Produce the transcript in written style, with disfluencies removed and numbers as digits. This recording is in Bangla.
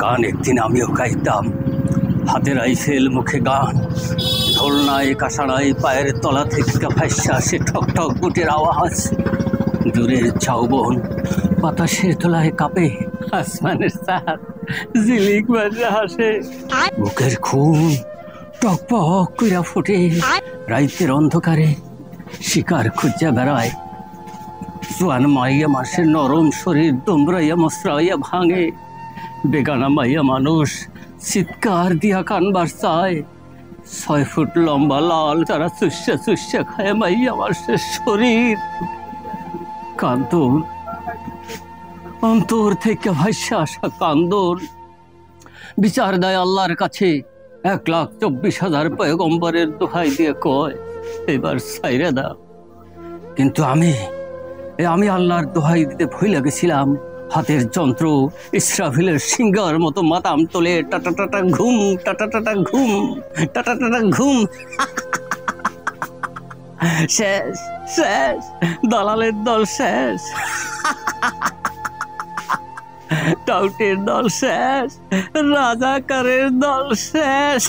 গান একদিন আমিও গাইতাম, হাতে রাইফেল মুখে গান, ঢোল নাই কাঁসা নাই, পায়ের তলা থেকে ভাইসা আসে ঠক ঠক বুটের আওয়াজ, দূরের ঝাউবন বাতাসের তলায় কাঁপে, আসমানের চাঁদ ঝিলিক বাজা হাসে, বুকের খুন টকপক কইরা ফুটে, রাইতের অন্ধকারে শিকার খুঁজা বেড়ায়, জোয়ান মাইয়া মাসের নরম শরীর দোমরাইয়া মশরাইয়া ভাঙে, বেগানা মাইয়া মানুষ চিৎকার দিয়া কানবার চায়, 6 ফুট লম্বা লাল তারা চুষা চুষা খায় মাইয়া মাসের শরীর। কান্দন অন্তর থেকে ভাইসা আসা কান্দন, বিচার দেয় আল্লাহর কাছে, 1,24,000 পয়গম্বরের দোহাই দিয়ে কয় এবার ছাইরা দাও। কিন্তু আমি আল্লাহর দোহাই দিতে ভুলে গেছিলাম, হাতের যন্ত্র ইসরাফিলের সিংহার মতো মাতাম তোলে, টাটা টাটা ঘুম, টাটা টাটা ঘুম, টাটা টাটা ঘুম। শেষ শেষ, দালালের দল শেষ, টাউটের দল শেষ, রাজাকারের দল শেষ।